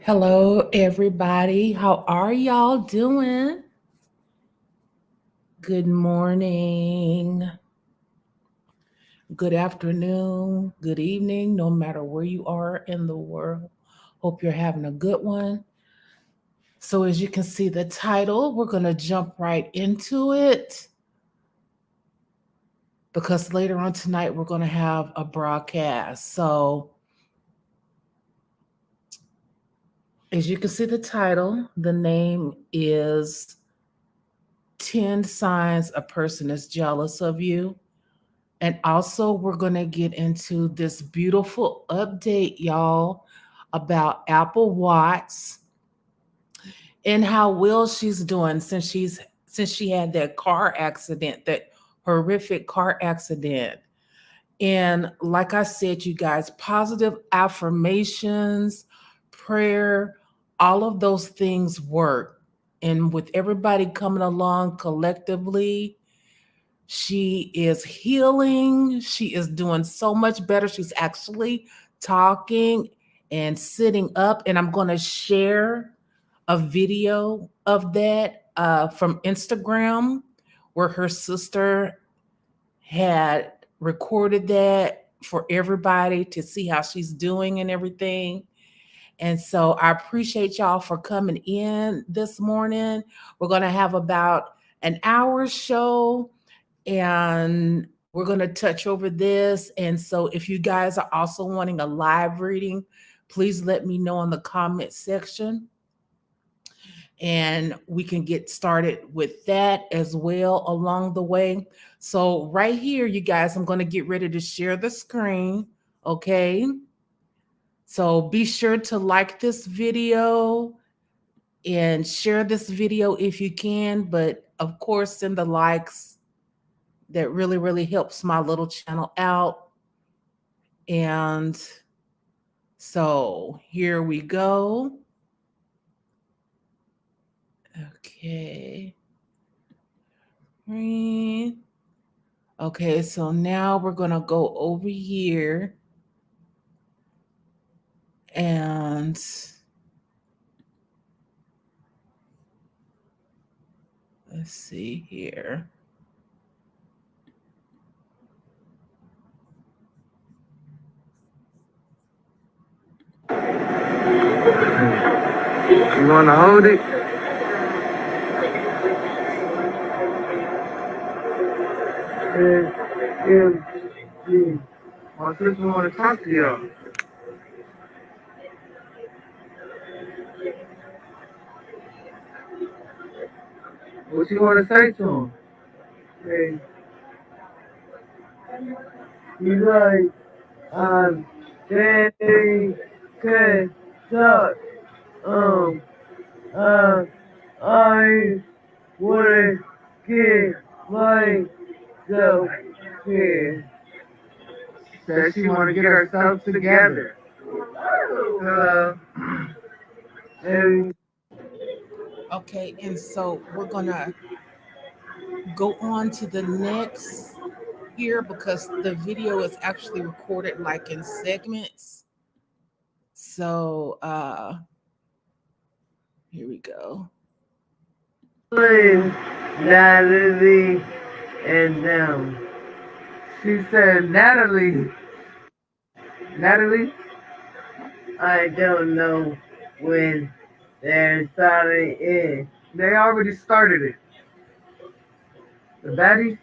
Hello, everybody. How are y'all doing? Good morning, good afternoon, good evening, no matter where you are in the world. Hope you're having a good one. So, as you can see the title, we're going to jump right into it because later on tonight we're going to have a broadcast. So, as you can see the title, the name is 10 Signs a Person is Jealous of You. And also, we're going to get into this beautiful update, y'all, about Apple Watch and how well she's doing since she had that car accident, that horrific car accident. And like I said, you guys, positive affirmations, prayer, all of those things work. And with everybody coming along collectively, she is healing. She is doing so much better. She's actually talking and sitting up. And I'm going to share a video of that from Instagram where her sister had recorded that for everybody to see how she's doing and everything. And so I appreciate y'all for coming in this morning. We're going to have about an hour show and we're going to touch over this. And so if you guys are also wanting a live reading, please let me know in the comment section and we can get started with that as well along the way. So right here, you guys, I'm going to get ready to share the screen. Okay. So be sure to like this video and share this video if you can, but of course, send the likes. That really, really helps my little channel out. And so here we go. Okay. Okay, so now we're going to go over here and let's see here. You want to hold it? My sister want to talk to y'all. What you want to say to him? Hey, you like, they can talk. Um, uh, I want to get myself here. Said she want to get herself together. And Okay, and so we're going to go on to the next here because the video is actually recorded like in segments. So here we go. Natalie and them. She said, Natalie, I don't know when they're starting it. They already started it. The baddies?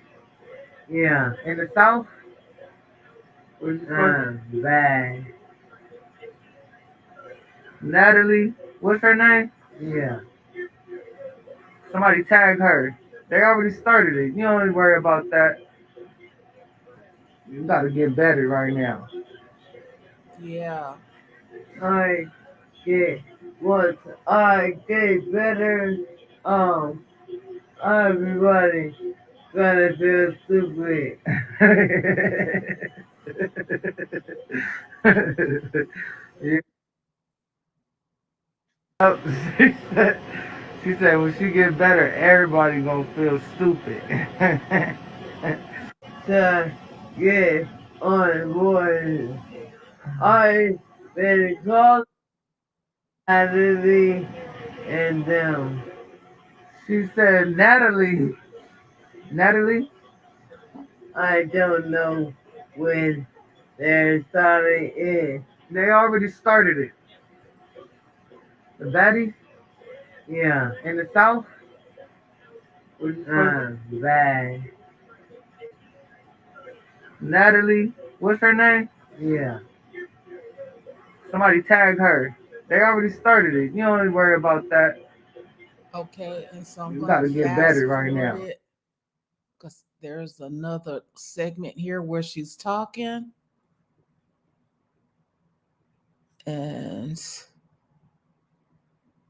Yeah. In the south? Bad. Natalie, what's her name? Yeah. Somebody tag her. They already started it. You don't need to worry about that. You gotta get better right now. Yeah. I get what I get better. Um, everybody gonna feel stupid. Yeah. she said, when she get better, everybody gonna feel stupid. To get on board, I been called Natalie and them. She said, Natalie. Natalie? I don't know when they're starting it. They already started it. The baddies? Yeah. In the South? Bad. Natalie? What's her name? Yeah. Somebody tag her. They already started it. You don't worry about that. Okay, and so I'm You going to gotta get better fast right forward now. it because there's another segment here where she's talking. And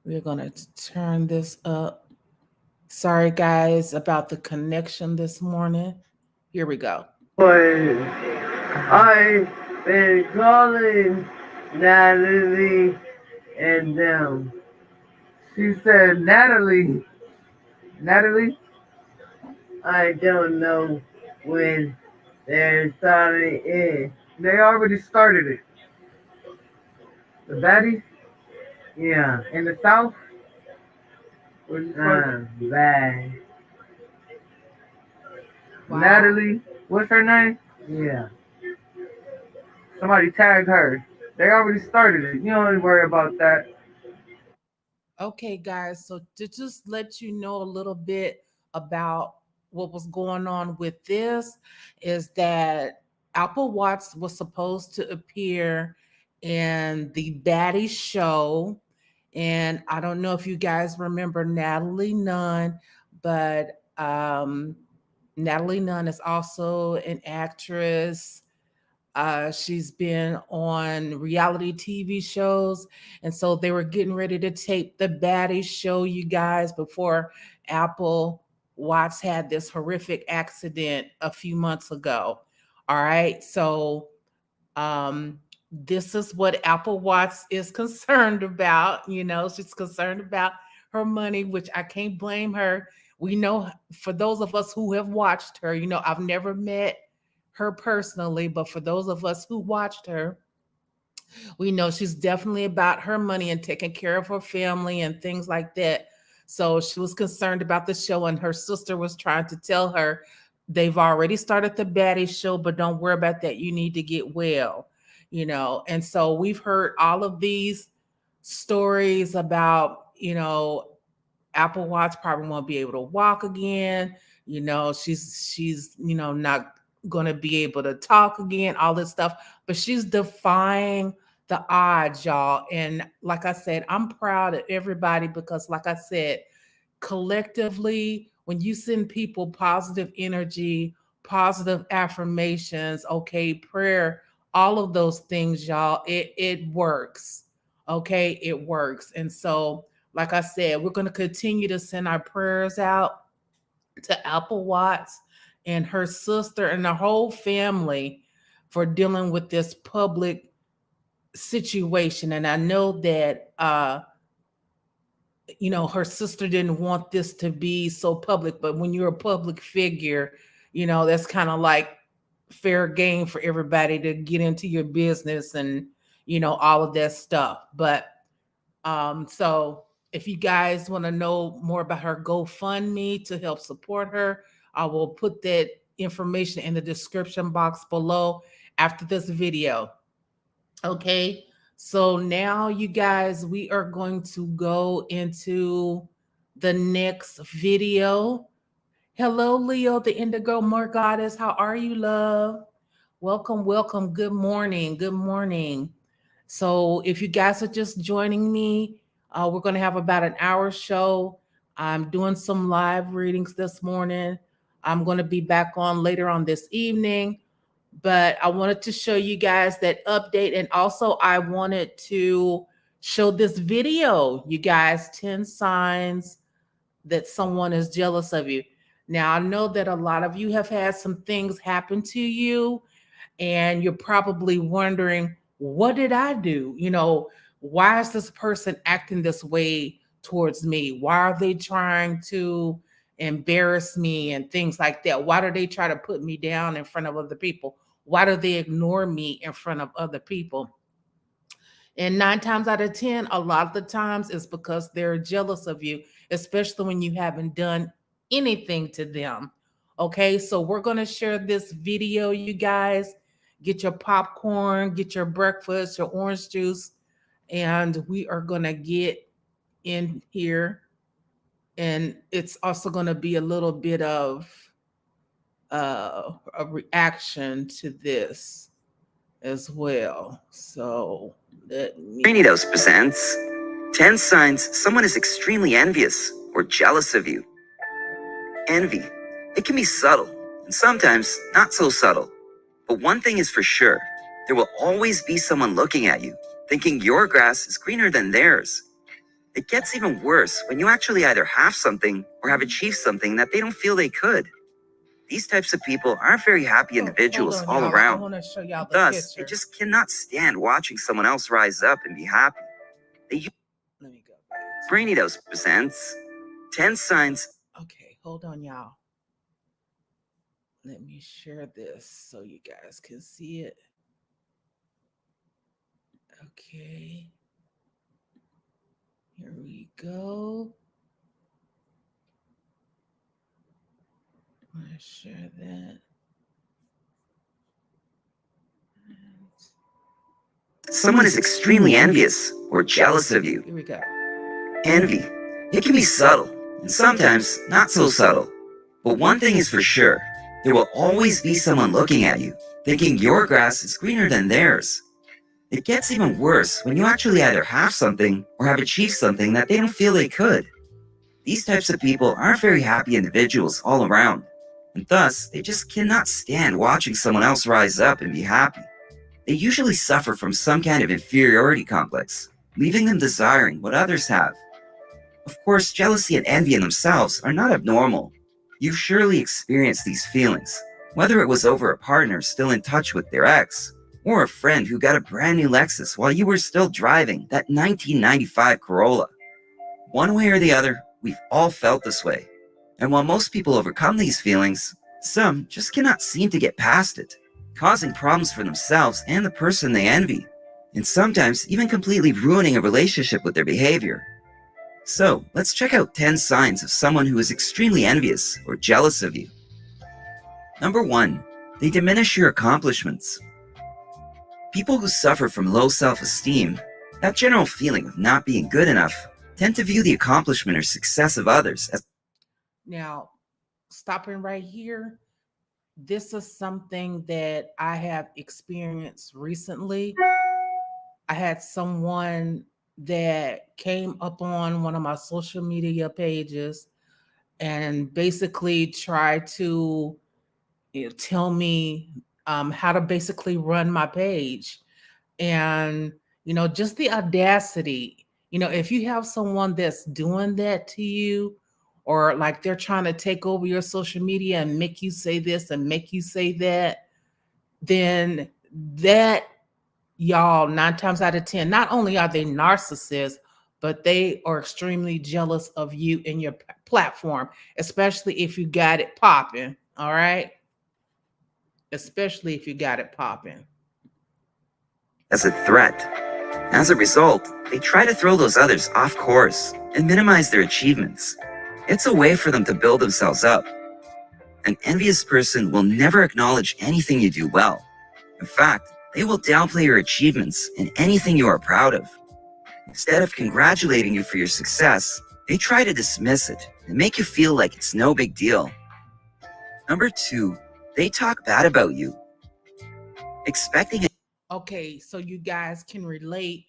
we're going to turn this up. Sorry, guys, about the connection this morning. Here we go. Boy, I've been calling Natalie and them. She said, Natalie. Natalie? I don't know when they're starting it. They already started it. The baddies? Yeah. In the South? Bad. Wow. Natalie? What's her name? Yeah. Somebody tag her. They already started it. You don't worry about that. Okay, guys, so to just let you know a little bit about what was going on with this is that Apple Watts was supposed to appear in the Baddie show. And I don't know if you guys remember Natalie Nunn, but Natalie Nunn is also an actress. She's been on reality TV shows. And so they were getting ready to tape the Baddie show, you guys, before Apple Watts had this horrific accident a few months ago. All right. So um, this is what Apple Watts is concerned about. You know, she's concerned about her money, which I can't blame her. We know for those of us who have watched her, you know, I've never met her personally, but for those of us who watched her, we know she's definitely about her money and taking care of her family and things like that. So she was concerned about the show, and her sister was trying to tell her they've already started the Baddie show, but don't worry about that. You need to get well, you know. And so we've heard all of these stories about, you know, Apple Watch probably won't be able to walk again. You know, she's you know not going to be able to talk again. All this stuff, but she's defying the odds, y'all. And like I said, I'm proud of everybody because, like I said, collectively, when you send people positive energy, positive affirmations, okay, prayer, all of those things, y'all, it works. Okay, it works. And so, like I said, we're going to continue to send our prayers out to Apple Watts and her sister and the whole family for dealing with this public situation. And I know that you know, her sister didn't want this to be so public, but when you're a public figure, you know, that's kind of like fair game for everybody to get into your business and, you know, all of that stuff. But so if you guys want to know more about her GoFundMe to help support her, I will put that information in the description box below after this video. Okay. So now, you guys, we are going to go into the next video. Hello, Leo, the Indigo More Goddess. How are you, love? Welcome, welcome. Good morning. Good morning. So, if you guys are just joining me, we're going to have about an hour show. I'm doing some live readings this morning. I'm going to be back on later on this evening, but I wanted to show you guys that update. And also, I wanted to show this video, you guys, 10 signs that someone is jealous of you. Now, I know that a lot of you have had some things happen to you, and you're probably wondering, what did I do? You know, why is this person acting this way towards me? Why are they trying to embarrass me and things like that? Why do they try to put me down in front of other people? Why do they ignore me in front of other people? And 9 times out of 10, a lot of the times it's because they're jealous of you, especially when you haven't done anything to them. Okay, so we're going to share this video, you guys. Get your popcorn, get your breakfast, your orange juice, and we are going to get in here. And it's also going to be a little bit of a reaction to this as well. So let me. Brainidos presents 10 signs someone is extremely envious or jealous of you. Envy. It can be subtle and sometimes not so subtle. But one thing is for sure, there will always be someone looking at you, thinking your grass is greener than theirs. It gets even worse when you actually either have something or have achieved something that they don't feel they could. These types of people aren't very happy individuals all I around. want to show y'all the Thus, picture. they just cannot stand watching someone else rise up and be happy. Let me go back. Brainidos presents 10 signs. Okay, hold on, y'all. Let me share this so you guys can see it. Okay. Here we go. I'm going to share that. Someone is extremely envious or jealous of you. Here we go. Envy. It can be subtle and sometimes not so subtle. But one thing is for sure, there will always be someone looking at you, thinking your grass is greener than theirs. It gets even worse when you actually either have something or have achieved something that they don't feel they could. These types of people aren't very happy individuals all around, and thus they just cannot stand watching someone else rise up and be happy. They usually suffer from some kind of inferiority complex, leaving them desiring what others have. Of course, jealousy and envy in themselves are not abnormal. You've surely experienced these feelings, whether it was over a partner still in touch with their ex, or a friend who got a brand new Lexus while you were still driving that 1995 Corolla. One way or the other, we've all felt this way. And while most people overcome these feelings, some just cannot seem to get past it, causing problems for themselves and the person they envy, and sometimes even completely ruining a relationship with their behavior. So, let's check out 10 signs of someone who is extremely envious or jealous of you. Number 1. They diminish your accomplishments. People who suffer from low self-esteem, that general feeling of not being good enough, tend to view the accomplishment or success of others as. Now, stopping right here, this is something that I have experienced recently. I had someone that came up on one of my social media pages and basically tried to tell me how to basically run my page. And, just the audacity, if you have someone that's doing that to you, or like they're trying to take over your social media and make you say this and make you say that, then that, y'all, 9 times out of 10, not only are they narcissists, but they are extremely jealous of you and your platform, especially if you got it popping. All right. Especially if you got it popping. As a threat. As a result, they try to throw those others off course and minimize their achievements. It's a way for them to build themselves up. An envious person will never acknowledge anything you do well. In fact, they will downplay your achievements and anything you are proud of. Instead of congratulating you for your success, they try to dismiss it and make you feel like it's no big deal. Number 2, they talk bad about you. Expecting it. Okay, so you guys can relate.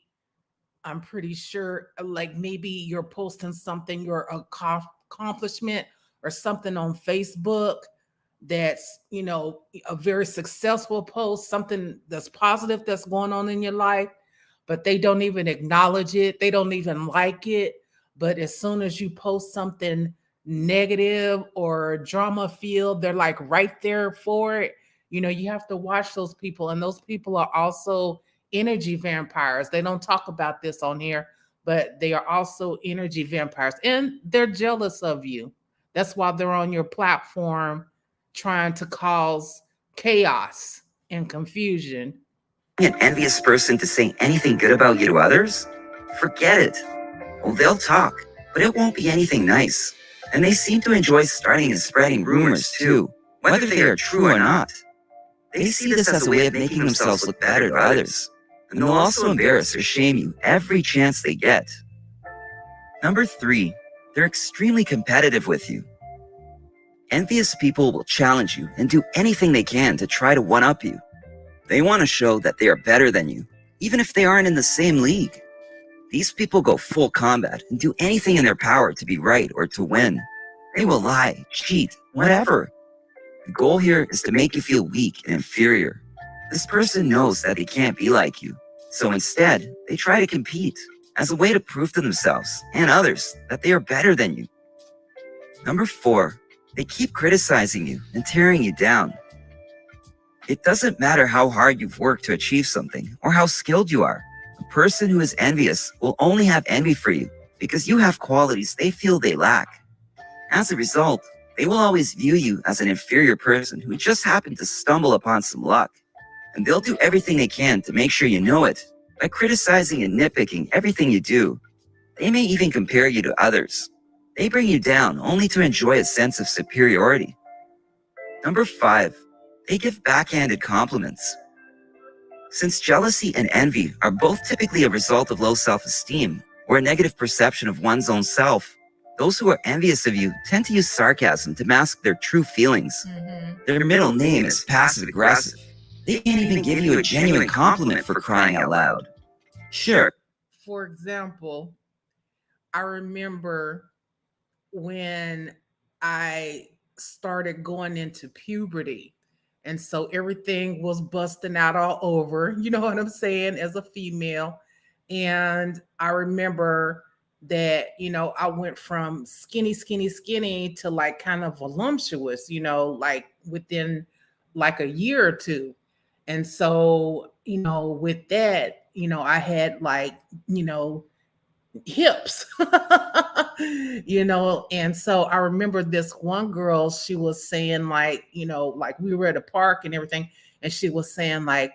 I'm pretty sure, like maybe you're posting something, your accomplishment or something on Facebook that's, a very successful post, something that's positive that's going on in your life, but they don't even acknowledge it. They don't even like it. But as soon as you post something negative or drama filled, they're like right there for it. You have to watch those people. And those people are also energy vampires. They don't talk about this on here, but they are also energy vampires and they're jealous of you. That's why they're on your platform trying to cause chaos and confusion. an envious person to say anything good about you to others? Forget it. Oh, they'll talk, but it won't be anything nice. And they seem to enjoy starting and spreading rumors too, whether they are true or not. They see this as a way of making themselves look better to others, and they'll also embarrass or shame you every chance they get. Number 3, they're extremely competitive with you. Envious people will challenge you and do anything they can to try to one-up you. They want to show that they are better than you, even if they aren't in the same league. These people go full combat and do anything in their power to be right or to win. They will lie, cheat, whatever. The goal here is to make you feel weak and inferior. This person knows that they can't be like you, so instead, they try to compete as a way to prove to themselves and others that they are better than you. Number 4, they keep criticizing you and tearing you down. It doesn't matter how hard you've worked to achieve something or how skilled you are. A person who is envious will only have envy for you because you have qualities they feel they lack. As a result, they will always view you as an inferior person who just happened to stumble upon some luck. And they'll do everything they can to make sure you know it by criticizing and nitpicking everything you do. They may even compare you to others. They bring you down only to enjoy a sense of superiority. Number 5, they give backhanded compliments. Since jealousy and envy are both typically a result of low self-esteem or a negative perception of one's own self, those who are envious of you tend to use sarcasm to mask their true feelings. Their middle name is passive-aggressive. They can't even give you a genuine compliment for crying out loud. Sure. For example, I remember when I started going into puberty. And so everything was busting out all over, you know what I'm saying, as a female. And I remember that, I went from skinny to like kind of voluptuous, like within like a year or two. And so, with that, I had like, hips, and so I remember this one girl, she was saying like, like we were at a park and everything, and she was saying like,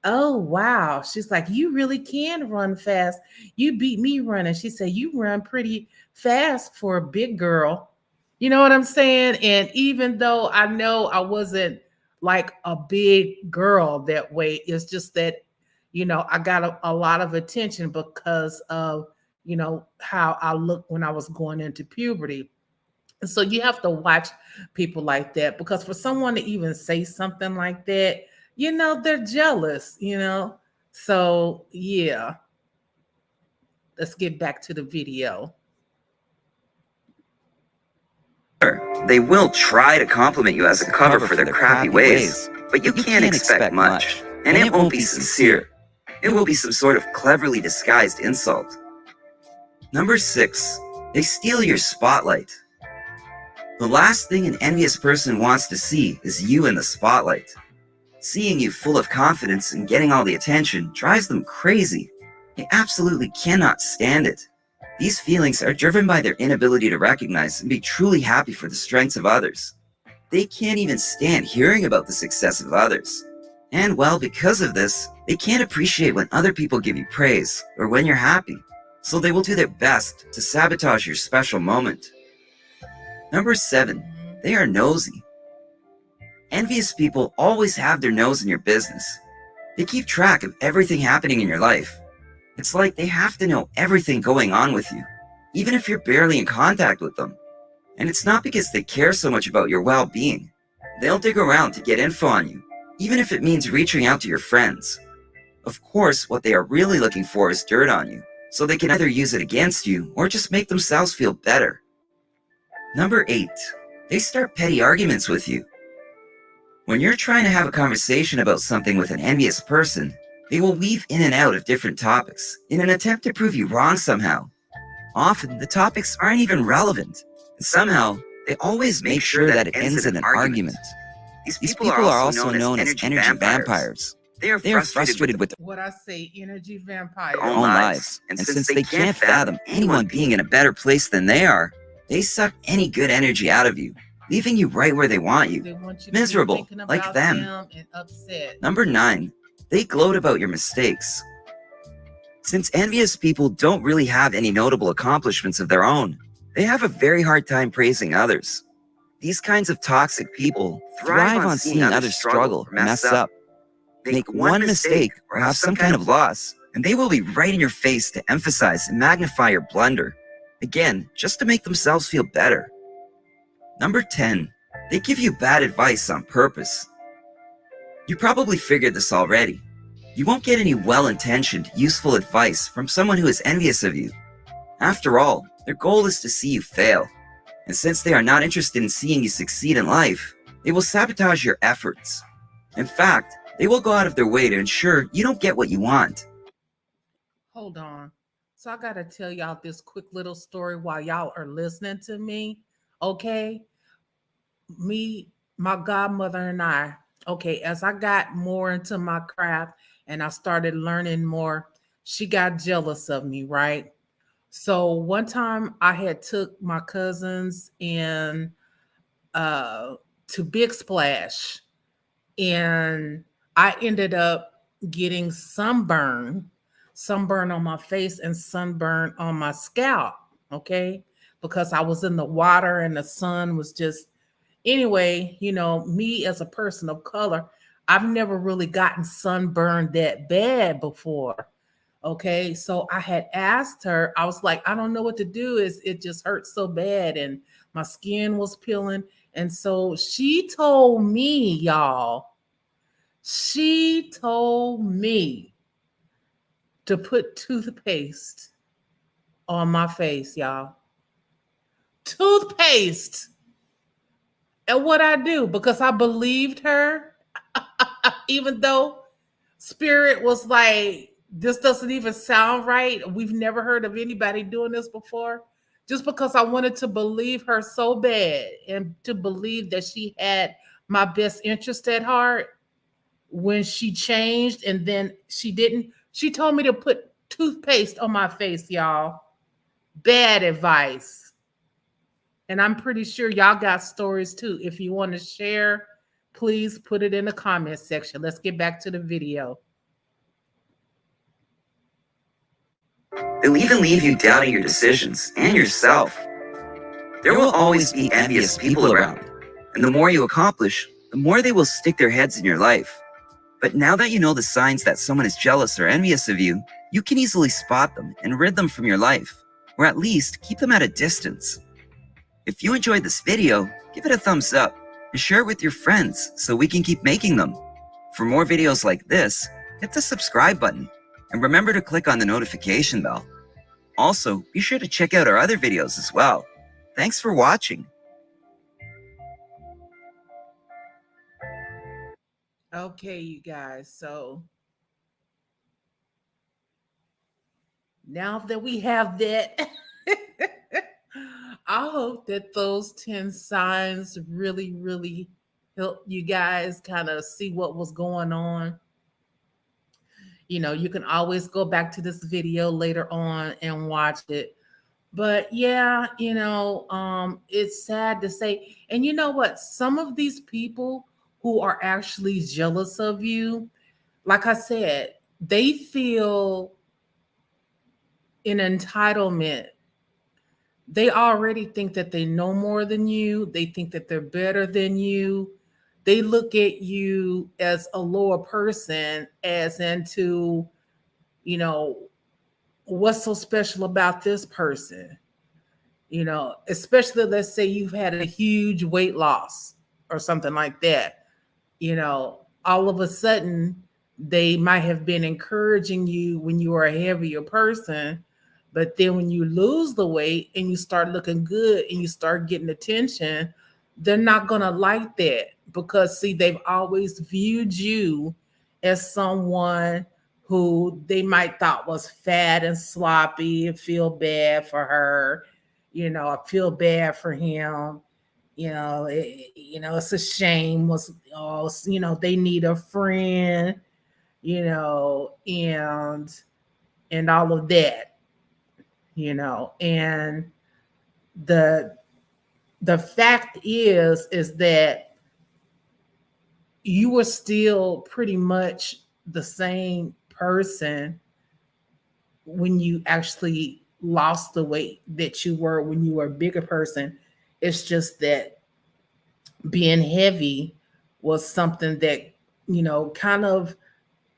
oh wow, she's like, you really can run fast, you beat me running. She said, you run pretty fast for a big girl, you know what I'm saying? And even though I know I wasn't like a big girl that way, it's just that I got a lot of attention because of how I looked when I was going into puberty. And so you have to watch people like that, because for someone to even say something like that, they're jealous, So yeah, let's get back to the video. They will try to compliment you as a cover for their crappy ways, but you can't expect much, and it won't be sincere. It will be some sort of cleverly disguised insult. Number 6, they steal your spotlight. The last thing an envious person wants to see is you in the spotlight. Seeing you full of confidence and getting all the attention drives them crazy. They absolutely cannot stand it. These feelings are driven by their inability to recognize and be truly happy for the strengths of others. They can't even stand hearing about the success of others. And well, because of this, they can't appreciate when other people give you praise or when you're happy. So they will do their best to sabotage your special moment. Number 7, they are nosy. Envious people always have their nose in your business. They keep track of everything happening in your life. It's like they have to know everything going on with you, even if you're barely in contact with them. And it's not because they care so much about your well-being. They'll dig around to get info on you, even if it means reaching out to your friends. Of course, what they are really looking for is dirt on you, so they can either use it against you or just make themselves feel better. Number 8, they start petty arguments with you. When you're trying to have a conversation about something with an envious person, they will weave in and out of different topics in an attempt to prove you wrong somehow. Often, the topics aren't even relevant, and somehow, they always make sure that it ends in an argument. These people are also known as energy vampires. They are frustrated with what I say, energy vampire. their own lives, and since they can't fathom anyone being in a better place than they are, they suck any good energy out of you, leaving you right where they want you, They want you to be miserable, thinking like about them. and upset. Number 9, They gloat about your mistakes. Since envious people don't really have any notable accomplishments of their own, they have a very hard time praising others. These kinds of toxic people thrive on seeing others struggle or mess up. Make one mistake or have some kind of loss, and they will be right in your face to emphasize and magnify your blunder. Again, just to make themselves feel better. Number 10. They give you bad advice on purpose. You probably figured this already. You won't get any well-intentioned, useful advice from someone who is envious of you. After all, their goal is to see you fail. And since they are not interested in seeing you succeed in life, they will sabotage your efforts. In fact, they will go out of their way to ensure you don't get what you want. Hold on. So I got to tell y'all this quick little story while y'all are listening to me. Okay. My godmother and I, okay, as I got more into my craft and I started learning more, she got jealous of me, right? So one time I had took my cousins in to Big Splash, and I ended up getting sunburn on my face and sunburn on my scalp, okay? Because I was in the water and the sun was just, anyway, me as a person of color, I've never really gotten sunburned that bad before. Okay, so I had asked her, I was like, I don't know what to do. It just hurts so bad and my skin was peeling. And so she told me, y'all, she told me to put toothpaste on my face, y'all. Toothpaste. And what I do, because I believed her, even though Spirit was like, this doesn't even sound right. We've never heard of anybody doing this before. Just because I wanted to believe her so bad and to believe that she had my best interest at heart, when she changed and then she didn't, she told me to put toothpaste on my face, y'all. Bad advice. And I'm pretty sure y'all got stories too. If you want to share, please put it in the comment section. Let's get back to the video. They'll even leave you doubting your decisions and yourself. There will always be envious people around, and the more you accomplish, the more they will stick their heads in your life. But now that you know the signs that someone is jealous or envious of you, you can easily spot them and rid them from your life, or at least keep them at a distance. If you enjoyed this video, give it a thumbs up and share it with your friends so we can keep making them. For more videos like this, hit the subscribe button and remember to click on the notification bell. Also, be sure to check out our other videos as well. Thanks for watching. Okay, you guys. So now that we have that, I hope that those 10 signs really, really help you guys kind of see what was going on. You can always go back to this video later on and watch it. But yeah, it's sad to say. And you know what? Some of these people who are actually jealous of you, like I said, they feel an entitlement. They already think that they know more than you. They think that they're better than you. They look at you as a lower person, as into, what's so special about this person? Especially let's say you've had a huge weight loss or something like that. All of a sudden, they might have been encouraging you when you were a heavier person. But then when you lose the weight and you start looking good and you start getting attention, they're not going to like that because, see, they've always viewed you as someone who they might thought was fat and sloppy and feel bad for her. I feel bad for him. It's a shame. They need a friend, and all of that. And the fact is that you were still pretty much the same person when you actually lost the weight that you were when you were a bigger person. It's just that being heavy was something that, kind of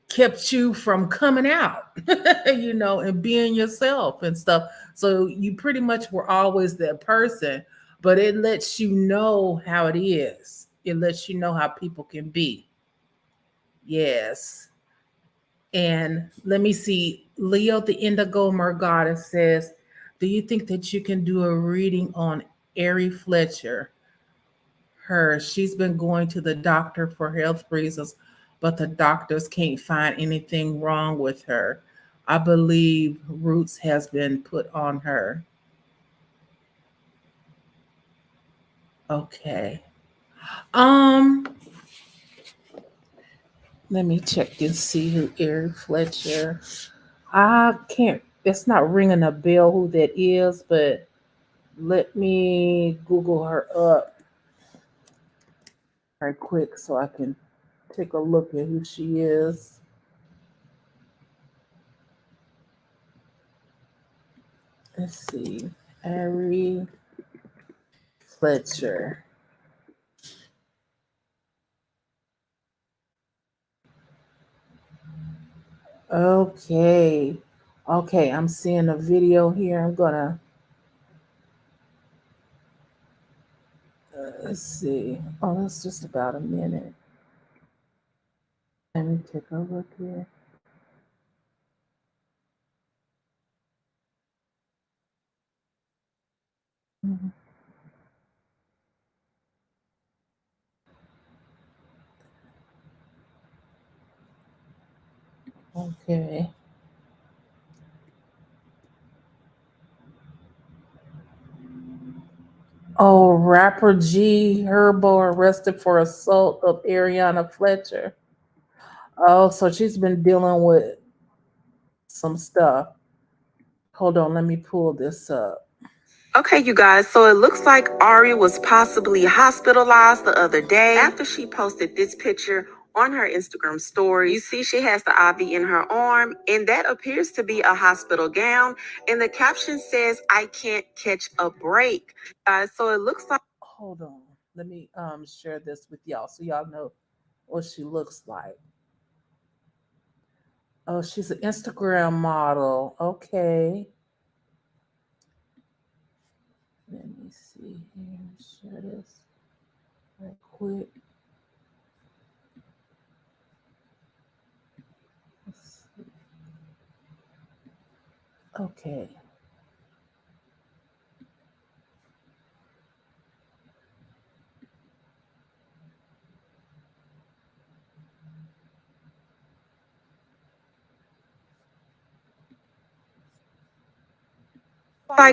kept you from coming out, and being yourself and stuff. So you pretty much were always that person, but it lets you know how it is. It lets you know how people can be. Yes. And let me see. Leo, the Indigo Margata says, do you think that you can do a reading on Ari Fletcher? She's been going to the doctor for health reasons, but the doctors can't find anything wrong with her. I believe roots has been put on her. Okay. Um, Let me check and see who Ari Fletcher. I can't. It's not ringing a bell who that is, but let me Google her up right quick so I can take a look at who she is. Let's see. Ari Fletcher. Okay. Okay, I'm seeing a video here. I'm gonna let's see. Oh, that's just about a minute. Let me take a look here. Mhm. Okay. Oh, rapper G Herbo arrested for assault of Ariana Fletcher. Oh, so she's been dealing with some stuff. Hold on, let me pull this up. Okay, you guys, so it looks like Ari was possibly hospitalized the other day after she posted this picture on her Instagram story. You see she has the IV in her arm, and that appears to be a hospital gown. And the caption says, "I can't catch a break." Guys, so it looks like Hold on. Let me share this with y'all so y'all know what she looks like. Oh, she's an Instagram model. Okay. Let me see here. Share this right quick. Let's see. Okay.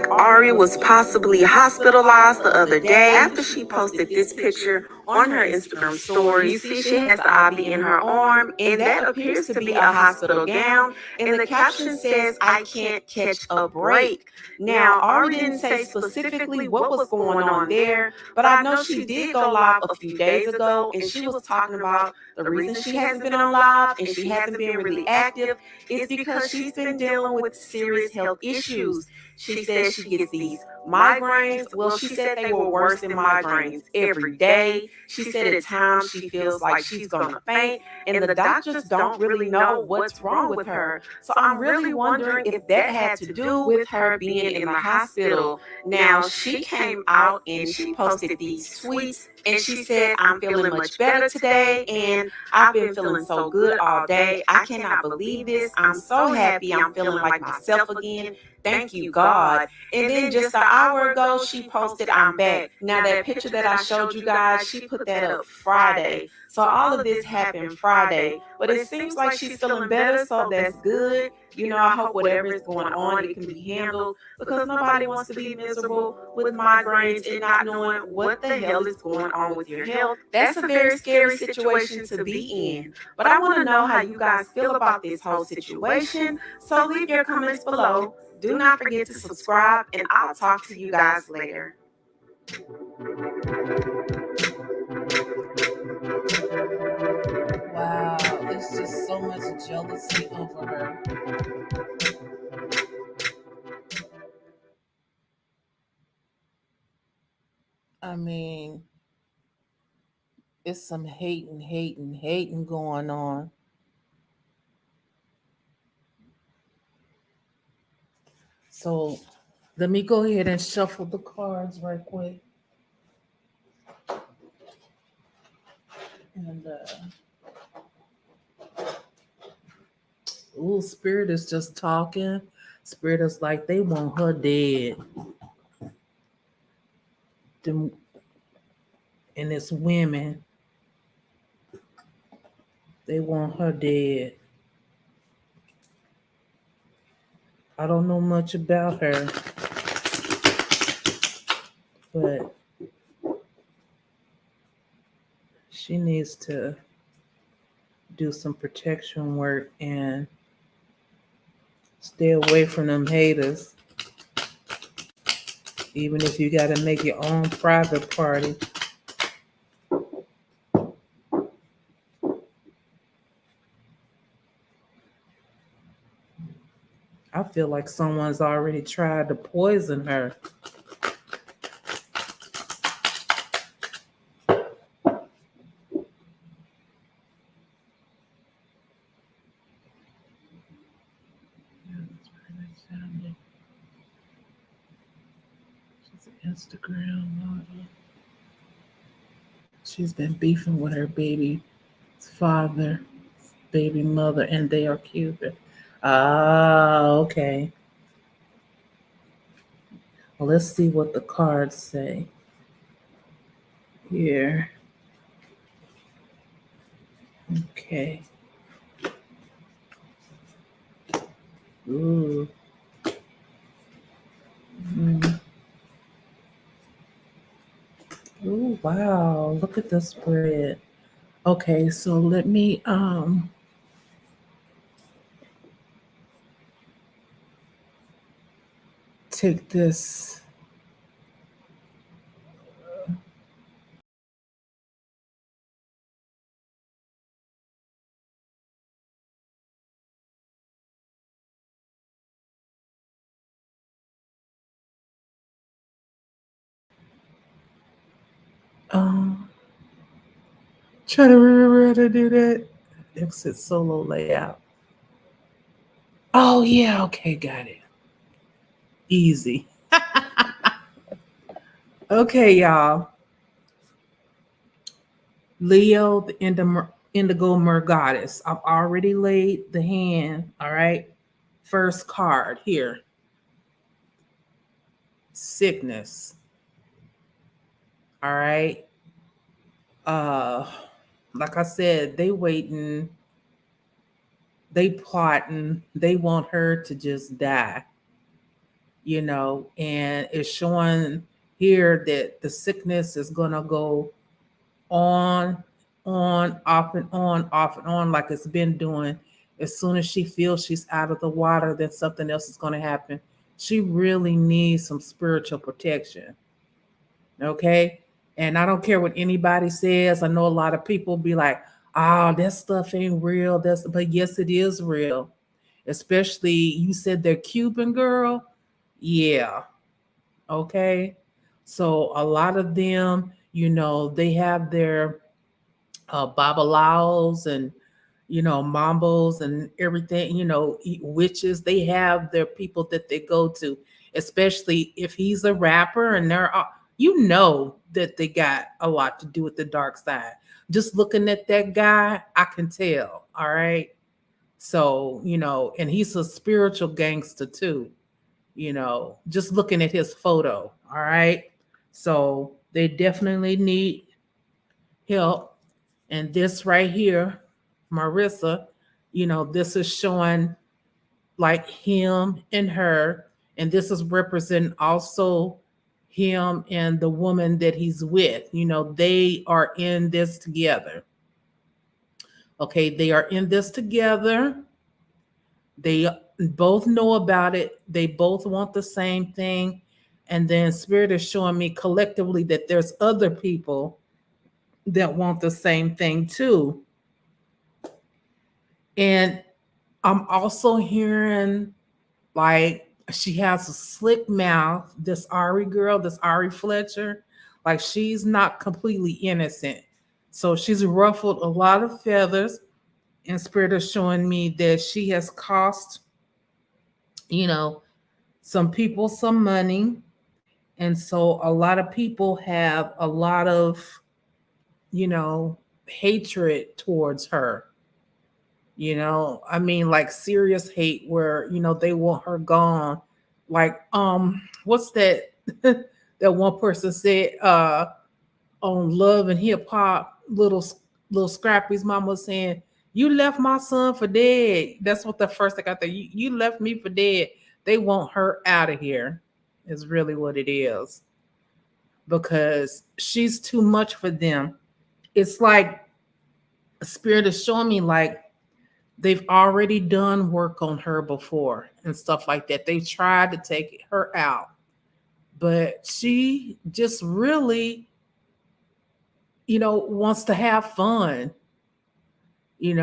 Ari was possibly hospitalized the other day after she posted this picture on her Instagram story. You see she has the IV in her arm, and that appears to be a hospital gown. And the caption says, "I can't catch a break." Now, Ari didn't say specifically what was going on there, but I know she did go live a few days ago, and she was talking about the reason she hasn't been on live and she hasn't been really active is because she's been dealing with serious health issues. She says she gets these migraines. Well, she said they were worse than migraines every day. She said at times she feels like she's going to faint, and the doctors don't really know what's wrong with her. So I'm really wondering if that had to do with her being in the hospital. Now, she came out and she posted these tweets, and she said, "I'm feeling much better today, and I've been feeling so good all day. I cannot believe this. I'm so happy. I'm feeling like myself again. Thank you, God." And then just an hour ago, she posted, "I'm back." Now, that picture that I showed you guys, she put that up Friday. So all of this happened Friday. But it seems like she's feeling better, so that's good. I hope whatever is going on, it can be handled because nobody wants to be miserable with migraines and not knowing what the hell is going on with your health. That's a very scary situation to be in. But I want to know how you guys feel about this whole situation. So leave your comments below. Do not forget to subscribe, and I'll talk to you guys later. Wow, it's just so so much jealousy over her. I mean, it's some hating going on. So let me go ahead and shuffle the cards right quick. And Spirit is just talking. Spirit is like they want her dead. Them, and it's women. They want her dead. I don't know much about her, but she needs to do some protection work and stay away from them haters. Even if you got to make your own private party. I feel like someone's already tried to poison her. She's an Instagram model. She's been beefing with her baby's father, baby mother, and they are Cuban. Ah, okay. Well, let's see what the cards say here. Okay. Ooh. Mm. Ooh, wow. Look at the spread. Okay, so let me take this. Try to remember how to do that. Exit solo layout. Oh yeah, okay, got it. Easy. Okay, y'all. Leo, the indigo mer goddess. I've already laid the hand. All right. First card here. Sickness. All right. Like I said, they waiting, they plotting, they want her to just die, and it's showing here that the sickness is gonna go on, off and on, off and on, like it's been doing. As soon as she feels she's out of the water, then something else is gonna happen. She really needs some spiritual protection. Okay. And I don't care what anybody says. I know a lot of people be like, oh, that stuff ain't real. But yes, it is real. Especially you said they're Cuban, girl. Yeah. Okay. So a lot of them, they have their babalaos and mambos and everything, witches. They have their people that they go to, especially if he's a rapper and they're that they got a lot to do with the dark side. Just looking at that guy, I can tell. All right. So, and he's a spiritual gangster too, just looking at his photo. All right. So they definitely need help. And this right here, Marissa, this is showing like him and her. And this is representing also him and the woman that he's with. They are in this together. Okay, they are in this together. They both know about it. They both want the same thing. And then Spirit is showing me collectively that there's other people that want the same thing too. And I'm also hearing like she has a slick mouth, this Ari girl, this Ari Fletcher, like she's not completely innocent. So she's ruffled a lot of feathers, and Spirit is showing me that she has cost, you know, some people some money. And so a lot of people have a lot of, you know, hatred towards her. I mean, like serious hate where, they want her gone. Like, what's that that one person said on Love and Hip Hop, little Scrappy's mama was saying, "You left my son for dead." That's what the first thing I thought. You left me for dead. They want her out of here, is really what it is. Because she's too much for them. It's like Spirit is showing me like they've already done work on her before and stuff like that. They've tried to take her out, but she just really, wants to have fun. She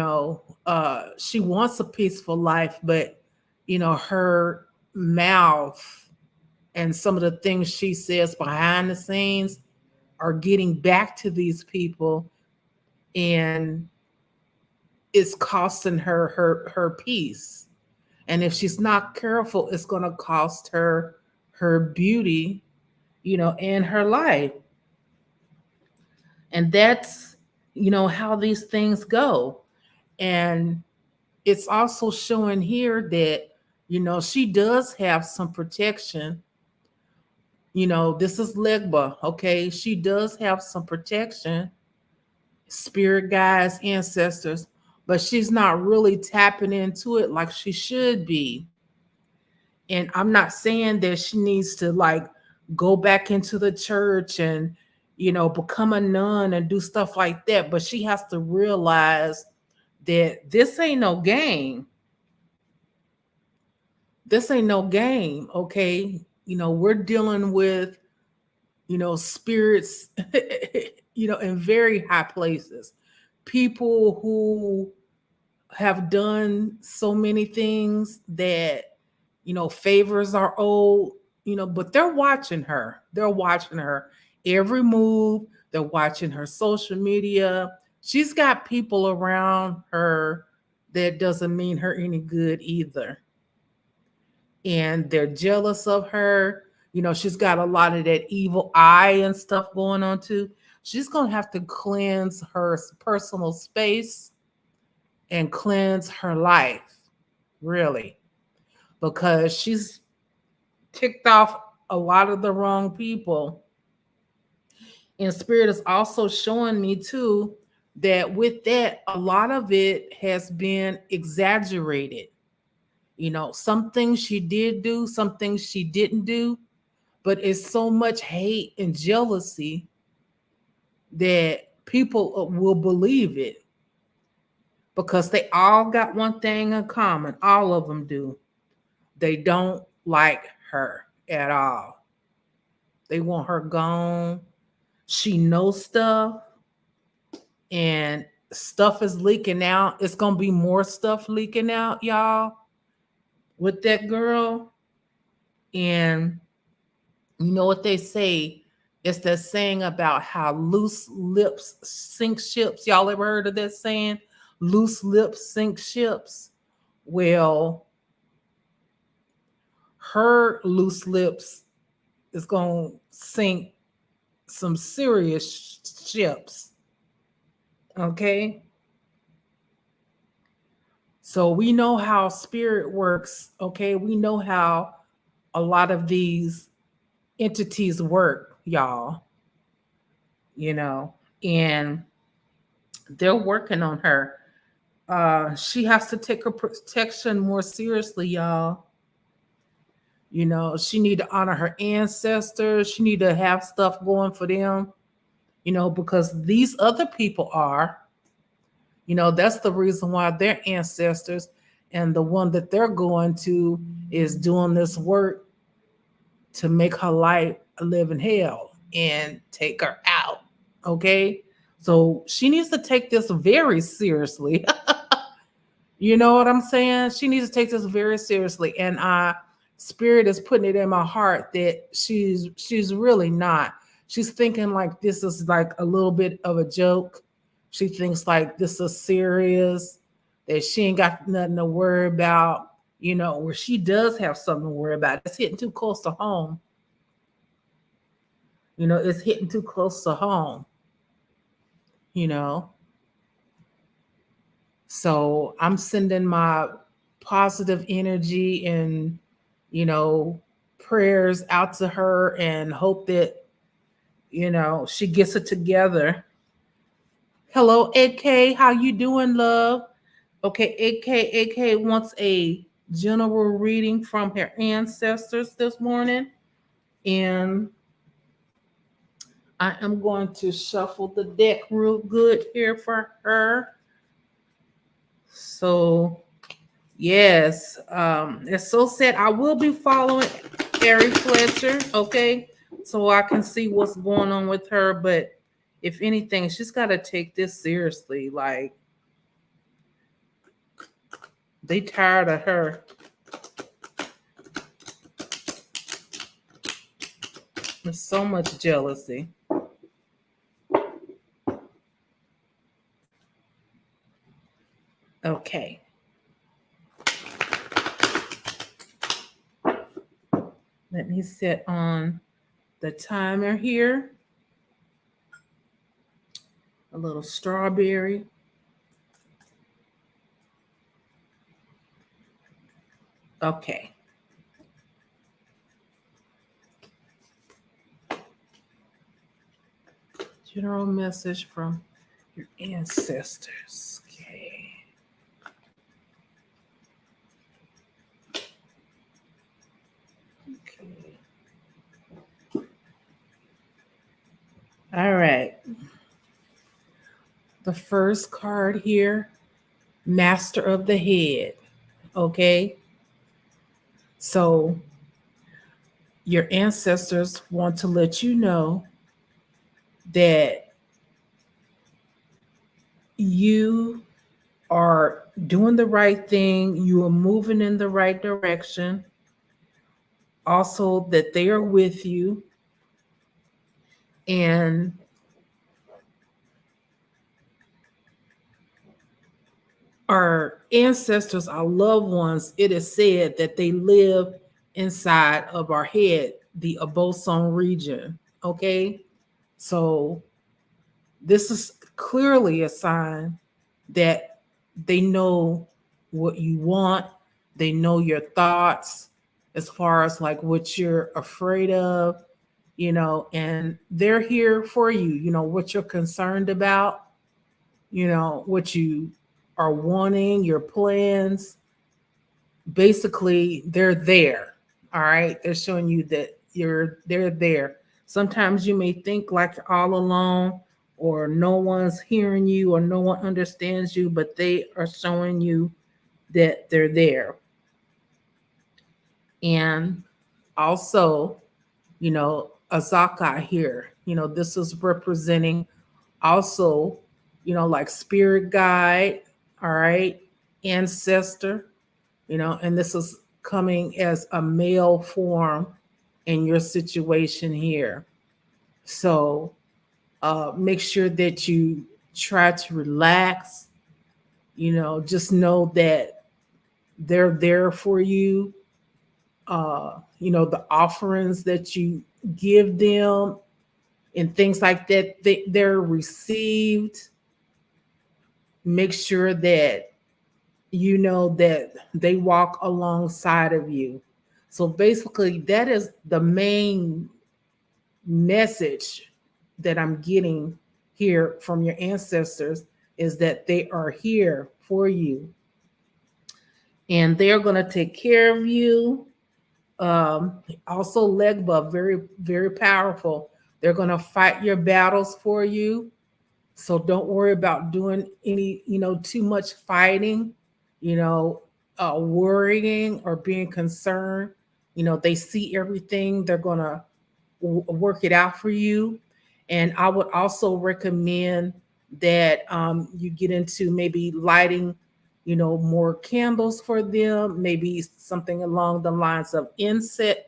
wants a peaceful life, but her mouth and some of the things she says behind the scenes are getting back to these people, and it's costing her peace. And if she's not careful, it's going to cost her beauty, and her life. And that's, how these things go. And it's also showing here that, she does have some protection. This is Legba, okay? She does have some protection, spirit guides, ancestors, but she's not really tapping into it like she should be. And I'm not saying that she needs to like go back into the church and, become a nun and do stuff like that. But she has to realize that this ain't no game. This ain't no game. Okay. We're dealing with, spirits, in very high places. People who have done so many things that, favors are old, but they're watching her. They're watching her every move. They're watching her social media. She's got people around her that doesn't mean her any good either. And they're jealous of her. She's got a lot of that evil eye and stuff going on too. She's going to have to cleanse her personal space and cleanse her life, really, because she's ticked off a lot of the wrong people. And Spirit is also showing me too that with that, a lot of it has been exaggerated. Some things she did do, some things she didn't do, but it's so much hate and jealousy that people will believe it, because they all got one thing in common. All of them do. They don't like her at all. They want her gone. She knows stuff, and stuff is leaking out. It's going to be more stuff leaking out, y'all, with that girl. And you know what they say? It's that saying about how loose lips sink ships. Y'all ever heard of that saying? Loose lips sink ships. Well, her loose lips is going to sink some serious ships. Okay? So we know how spirit works. Okay? We know how a lot of these entities work, y'all. And they're working on her. She has to take her protection more seriously, y'all. She need to honor her ancestors. She need to have stuff going for them, because these other people are, that's the reason why their ancestors and the one that they're going to is doing this work to make her life live in hell and take her out. Okay. So she needs to take this very seriously. You know what I'm saying? She needs to take this very seriously. And Spirit is putting it in my heart that she's really not. She's thinking like this is like a little bit of a joke. She thinks like this is serious, that she ain't got nothing to worry about, where she does have something to worry about. It's hitting too close to home. It's hitting too close to home, you know. So I'm sending my positive energy and, prayers out to her and hope that, she gets it together. Hello, AK. How you doing, love? Okay, AK wants a general reading from her ancestors this morning. And I am going to shuffle the deck real good here for her. So, yes, it's so sad. I will be following Ari Fletcher, okay, so I can see what's going on with her. But if anything, she's got to take this seriously. Like, they tired of her. There's so much jealousy. Okay. Let me set on the timer here. A little strawberry. Okay. General message from your ancestors. Okay. Okay. All right. The first card here, Master of the Head. Okay. So your ancestors want to let you know that you are doing the right thing, you are moving in the right direction. Also, that they are with you. And our ancestors, our loved ones, it is said that they live inside of our head, the Aboson region. Okay. So this is clearly a sign that they know what you want. They know your thoughts as far as like what you're afraid of, and they're here for you, what you're concerned about, what you are wanting, your plans. Basically, they're there. All right. They're showing you that they're there. Sometimes you may think like you're all alone or no one's hearing you or no one understands you, but they are showing you that they're there. And also, Azaka here, this is representing also, like spirit guide, all right, ancestor, and this is coming as a male form in your situation here. So make sure that you try to relax, just know that they're there for you. The offerings that you give them and things like that, they're received. Make sure that you know that they walk alongside of you. So basically, that is the main message that I'm getting here from your ancestors, is that they are here for you. And they're going to take care of you. Also, Legba, very, very powerful. They're going to fight your battles for you. So don't worry about doing any, too much fighting, worrying or being concerned. They see everything. They're going to work it out for you. And I would also recommend that you get into maybe lighting more candles for them, maybe something along the lines of incense,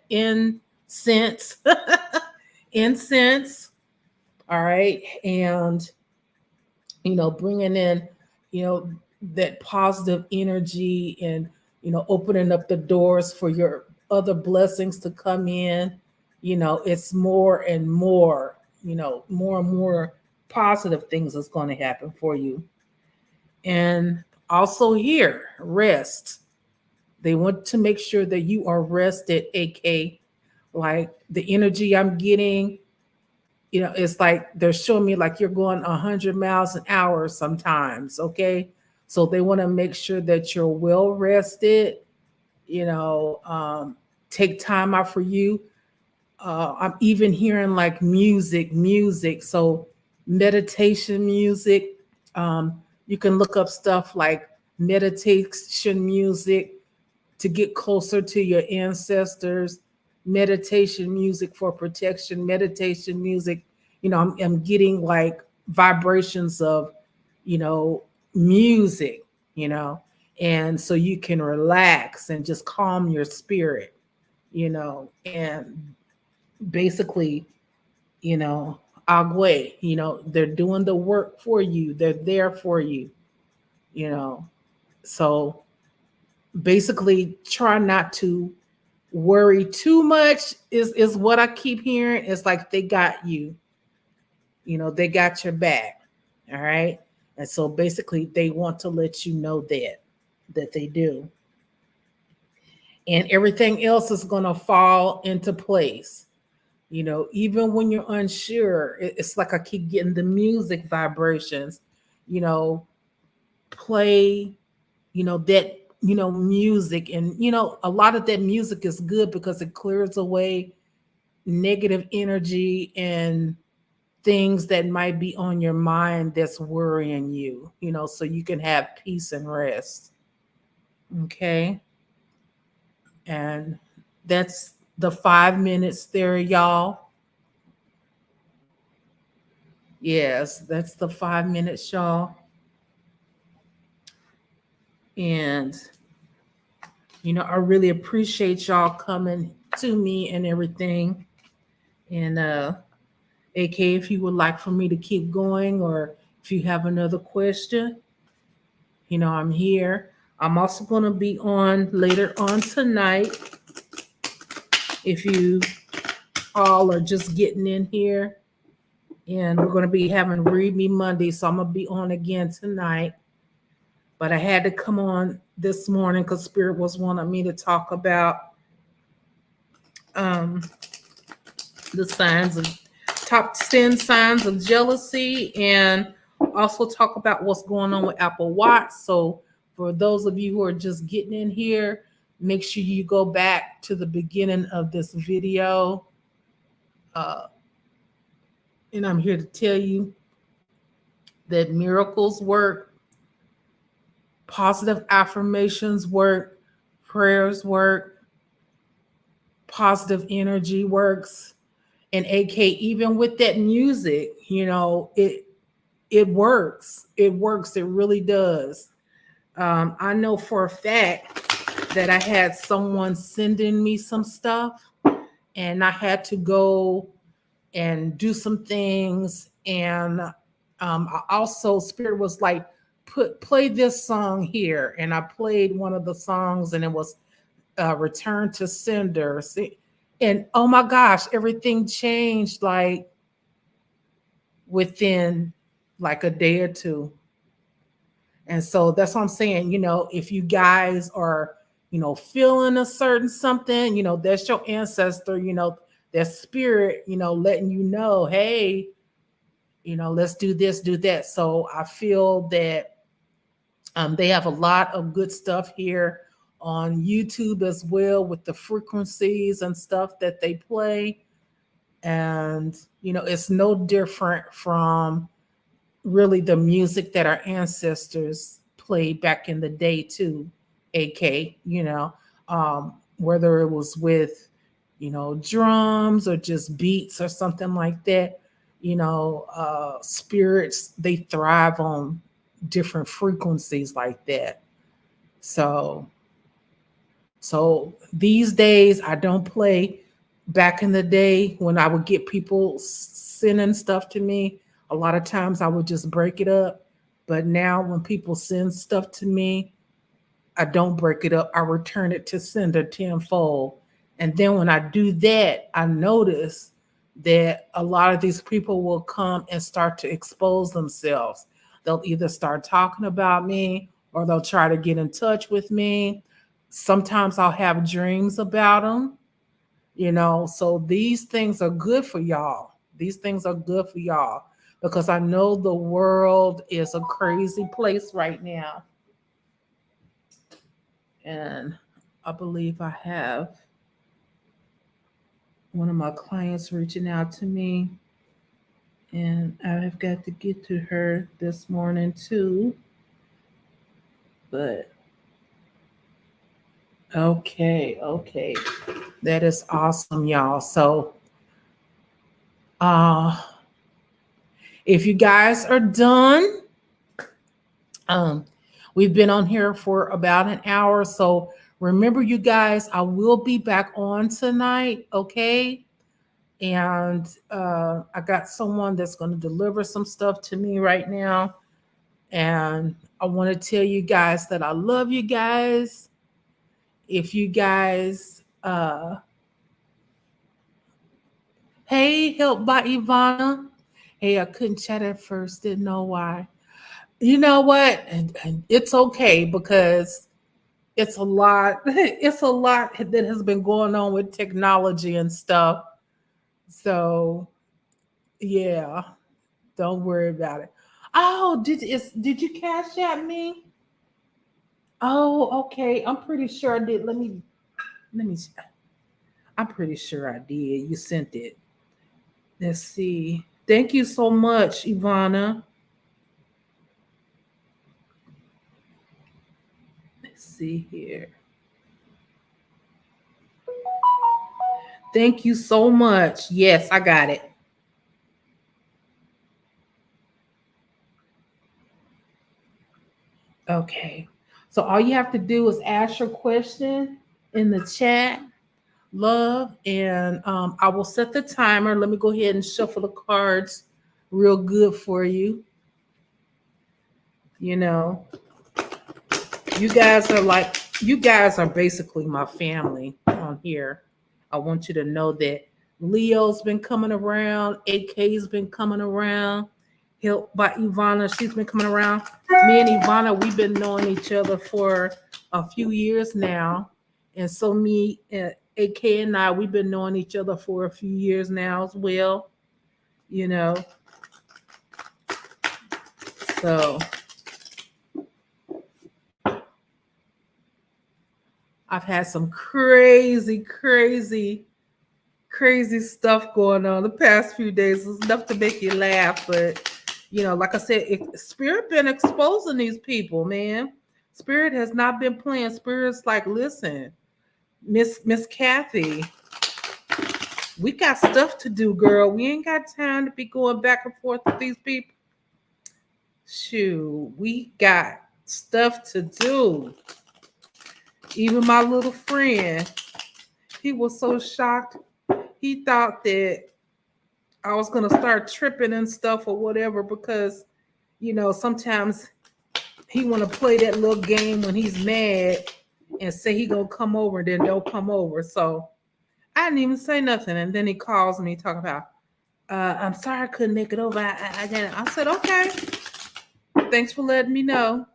incense. All right. And, bringing in, that positive energy and, opening up the doors for your other blessings to come in. It's more and more, more and more positive things that's going to happen for you. And also here, rest. They want to make sure that you are rested, AK. Like the energy I'm getting, it's like they're showing me like you're going 100 miles an hour sometimes, okay? So they want to make sure that you're well rested, take time out for you. I'm even hearing like music. So meditation music. You can look up stuff like meditation music to get closer to your ancestors, meditation music for protection, meditation music. I'm getting like vibrations of, music, and so you can relax and just calm your spirit, and basically, agwe, they're doing the work for you. They're there for you, so basically try not to worry too much is what I keep hearing. It's like they got you, they got your back. All right. And so basically they want to let you know that they do. And everything else is going to fall into place. Even when you're unsure, it's like I keep getting the music vibrations, play, that, music. And, a lot of that music is good because it clears away negative energy and things that might be on your mind that's worrying you, so you can have peace and rest. Okay. And that's the 5 minutes there, y'all. Yes, that's the 5 minutes, y'all. And, I really appreciate y'all coming to me and everything. And, AK, if you would like for me to keep going or if you have another question, I'm here. I'm also going to be on later on tonight. If you all are just getting in here, and we're going to be having Read Me Monday, so I'm going to be on again tonight. But I had to come on this morning because Spirit was wanting me to talk about the top 10 signs of jealousy, and also talk about what's going on with Apple Watch. So for those of you who are just getting in here, make sure you go back to the beginning of this video. And I'm here to tell you that miracles work, positive affirmations work, prayers work, positive energy works. And AK, even with that music, it works. It works. It really does. I know for a fact that I had someone sending me some stuff, and I had to go and do some things. And I also, Spirit was like, play this song here. And I played one of the songs, and it was Return to Sender. And oh my gosh, everything changed like within like a day or two. And so that's what I'm saying. If you guys are, feeling a certain something, that's your ancestor, that spirit, letting you know, hey, let's do this, do that. So I feel that they have a lot of good stuff here on YouTube as well with the frequencies and stuff that they play. And, it's no different from really the music that our ancestors played back in the day too, AK, whether it was with, drums or just beats or something like that, spirits, they thrive on different frequencies like that. So these days I don't play. Back in the day when I would get people sending stuff to me, a lot of times I would just break it up. But now when people send stuff to me, I don't break it up. I return it to sender tenfold. And then when I do that, I notice that a lot of these people will come and start to expose themselves. They'll either start talking about me or they'll try to get in touch with me. Sometimes I'll have dreams about them, so these things are good for y'all. These things are good for y'all because I know the world is a crazy place right now. And I believe I have one of my clients reaching out to me, and I've got to get to her this morning too. But okay. That is awesome, y'all. So if you guys are done, we've been on here for about an hour. So remember, you guys, I will be back on tonight, okay? And I got someone that's going to deliver some stuff to me right now. And I want to tell you guys that I love you guys. If you guys, hey, help by Ivana. Hey, I couldn't chat at first, didn't know why. You know what? And it's okay because it's a lot. It's a lot that has been going on with technology and stuff. So yeah, don't worry about it. Oh, did you cash at me? Oh, okay. I'm pretty sure I did. Let me. I'm pretty sure I did. You sent it. Let's see. Thank you so much, Ivana. Let's see here. Thank you so much. Yes, I got it. Okay. So all you have to do is ask your question in the chat, love, and I will set the timer. Let me go ahead and shuffle the cards real good for you. You know, you guys are basically my family on here. I want you to know that Leo's been coming around, AK's been coming around, helped by Ivana, she's been coming around. Me and Ivana, we've been knowing each other for a few years now. And so me, AK and I, we've been knowing each other for a few years now as well. So I've had some crazy stuff going on the past few days. It's enough to make you laugh, but like I said, Spirit been exposing these people, man. Spirit has not been playing. Spirit's like, listen, Miss Kathie, we got stuff to do, girl. We ain't got time to be going back and forth with these people. Shoot, we got stuff to do. Even my little friend, he was so shocked. He thought that I was going to start tripping and stuff or whatever because, sometimes he want to play that little game when he's mad and say he going to come over and then don't come over. So I didn't even say nothing. And then he calls me talking about, I'm sorry I couldn't make it over. I said, okay. Thanks for letting me know.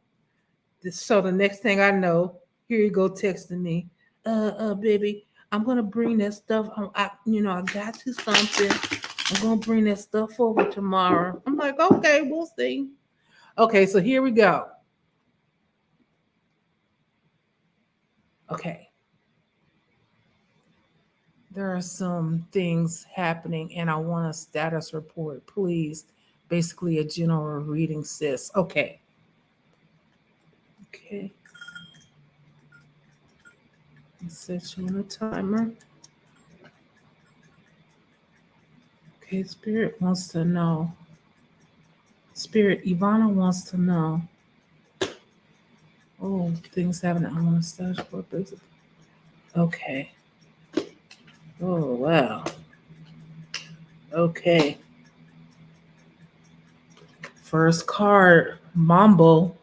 So the next thing I know, here you go texting me, baby, I'm gonna bring that stuff. I got you something. I'm gonna bring that stuff over tomorrow. I'm like, okay, we'll see. Okay, so here we go. Okay. There are some things happening, and I want a status report, please. Basically, a general reading, sis. Okay. Set you on a timer. Okay, Spirit wants to know. Spirit, Ivana wants to know. Oh, things having an on stage for basic. Okay. Oh wow. Okay. First card, Mambo.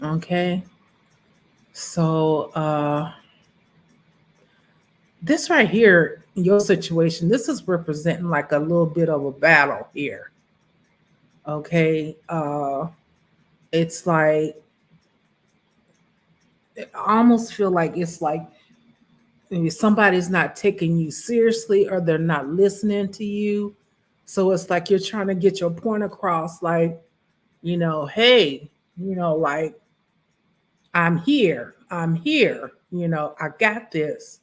Okay. So this right here, your situation, this is representing like a little bit of a battle here. Okay. It's like I almost feel like it's like maybe somebody's not taking you seriously or they're not listening to you. So it's like you're trying to get your point across, like, hey, like I'm here, I got this.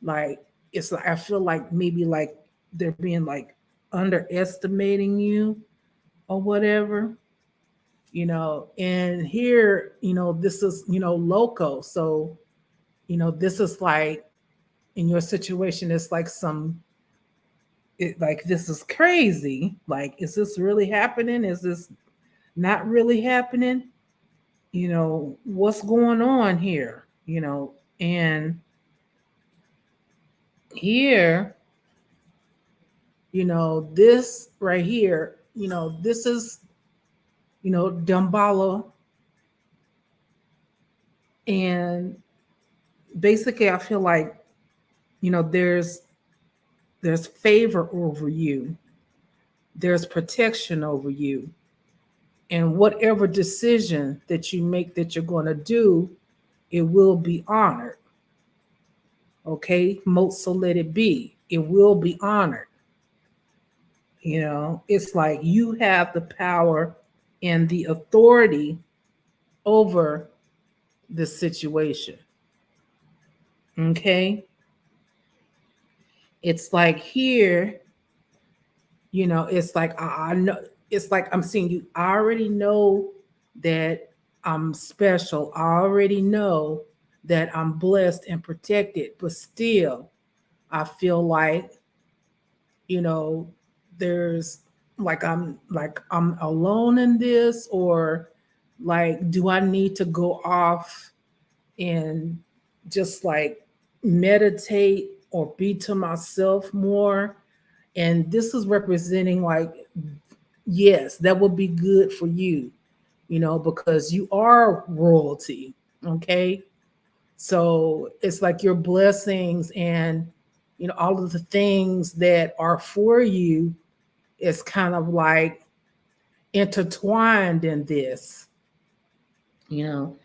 Like, it's like, I feel like maybe like they're being like underestimating you or whatever, and here, this is, loco. So, this is like in your situation, it's like like this is crazy. Like, is this really happening? Is this not really happening? What's going on here? And here, this right here, this is, Dumbala. And basically, I feel like, there's favor over you, there's protection over you. And whatever decision that you make that you're going to do, it will be honored. Okay, most so let it be. It will be honored. It's like you have the power and the authority over the situation. Okay, it's like here, it's like I know. It's like I'm seeing you. I already know that I'm special. I already know that I'm blessed and protected, but still, I feel you know, there's like I'm alone in this, or like, do I need to go off and just like meditate or be to myself more? And this is representing like, yes, that would be good for you, because you are royalty. Okay. So it's like your blessings and, all of the things that are for you is kind of like intertwined in this, you know.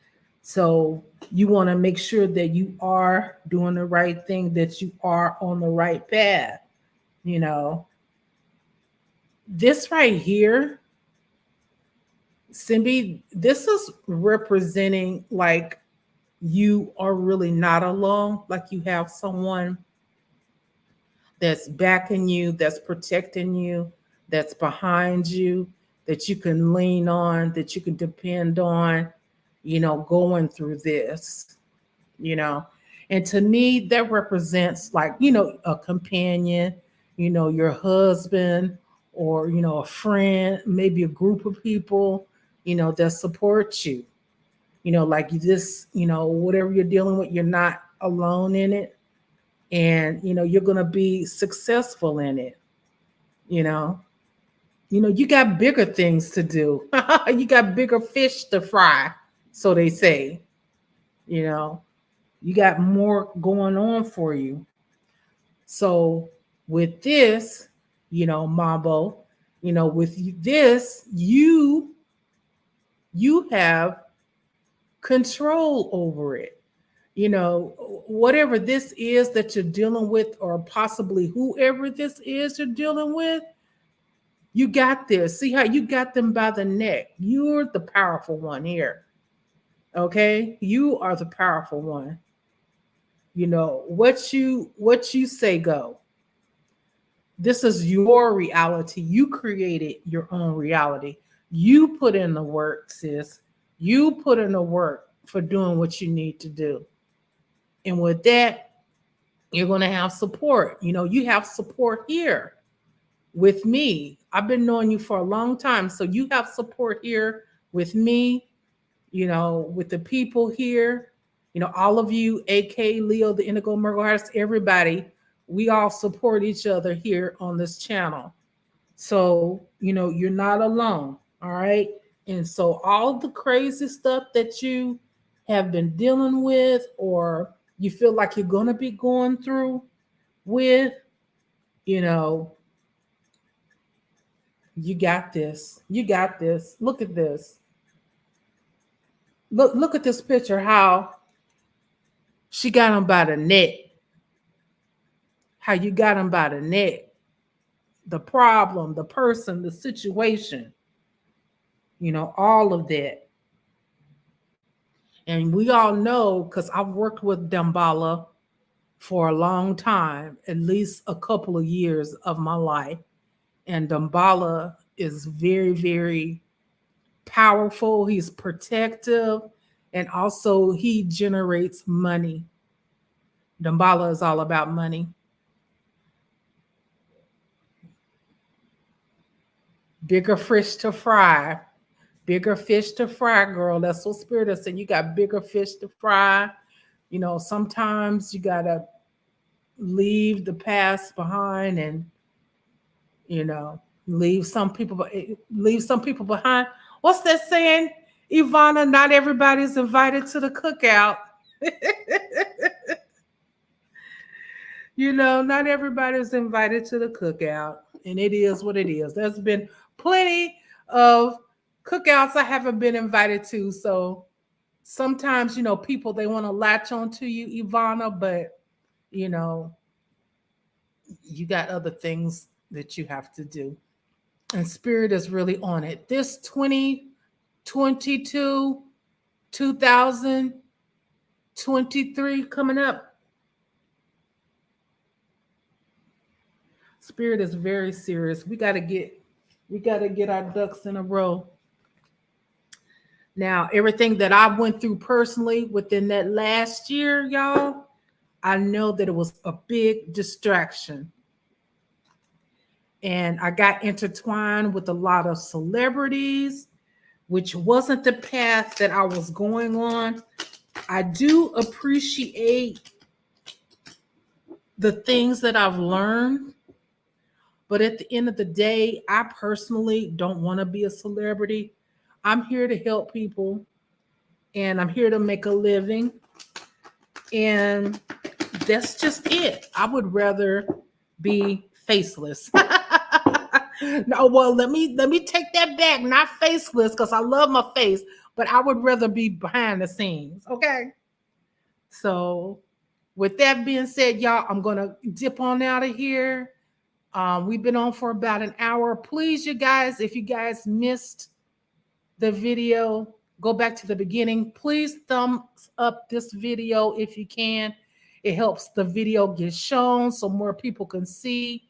So you want to make sure that you are doing the right thing, that you are on the right path, you know. This right here, Simbi, this is representing like you are really not alone, like you have someone that's backing you, that's protecting you, that's behind you, that you can lean on, that you can depend on, going through this, you know. And to me, that represents like, a companion, your husband, or, a friend, maybe a group of people, that support you, like this, whatever you're dealing with, you're not alone in it. And, you're going to be successful in it, you know. You got bigger things to do. You got bigger fish to fry, so they say, you know. You got more going on for you. So with this, Mambo, with this, you have control over it. Whatever this is that you're dealing with, or possibly whoever this is you're dealing with, you got this. See how you got them by the neck. You're the powerful one here. Okay? You are the powerful one. What you say go. This is your reality. You created your own reality. You put in the work, sis. You put in the work for doing what you need to do. And with that, you're going to have support. You have support here with me. I've been knowing you for a long time. So you have support here with me. with the people here, all of you, AK Leo, the Indigo Myrtle Hearts, everybody, we all support each other here on this channel. So, you're not alone. All right. And so all the crazy stuff that you have been dealing with, or you feel like you're going to be going through with, you got this. You got this. Look at this. Look at this picture, how she got him by the neck. How you got him by the neck. The problem, the person, the situation, all of that. And we all know, because I've worked with Damballa for a long time, at least a couple of years of my life. And Damballa is very, very powerful. He's protective, and also he generates money. Damballa is all about money. Bigger fish to fry. Bigger fish to fry, girl. That's what Spirit is saying. You got bigger fish to fry. Sometimes you got to leave the past behind and, leave some people behind. What's that saying, Ivana? Not everybody's invited to the cookout. Not everybody's invited to the cookout. And it is what it is. There's been plenty of cookouts I haven't been invited to. So sometimes, people, they want to latch on to you, Ivana, but, you got other things that you have to do. And Spirit is really on it. This 2022, 2023 coming up. Spirit is very serious. We got to get our ducks in a row. Now, everything that I went through personally within that last year, y'all, I know that it was a big distraction. And I got intertwined with a lot of celebrities, which wasn't the path that I was going on. I do appreciate the things that I've learned, but at the end of the day, I personally don't want to be a celebrity. I'm here to help people, and I'm here to make a living, and that's just it. I would rather be faceless. No, well, let me take that back. Not faceless, because I love my face, but I would rather be behind the scenes. Okay. So with that being said, y'all, I'm gonna dip on out of here. We've been on for about an hour. Please, you guys, if you guys missed the video, go back to the beginning. Please thumbs up this video if you can. It helps the video get shown so more people can see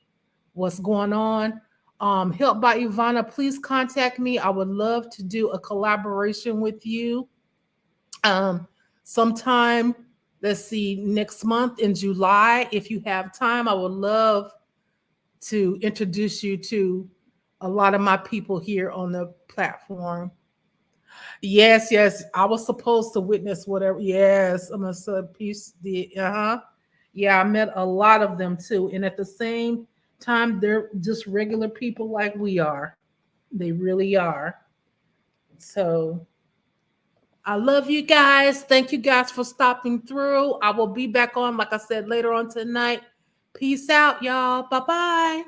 what's going on. Help by Ivana, please contact me. I would love to do a collaboration with you. Sometime, let's see, next month in July, if you have time, I would love to introduce you to a lot of my people here on the platform. Yes, I was supposed to witness whatever. Yes, I'm a piece. Yeah, I met a lot of them too, and at the same time, they're just regular people like we are. They really are. So I love you guys. Thank you guys for stopping through. I will be back on, like I said, later on tonight. Peace out, y'all. Bye-bye.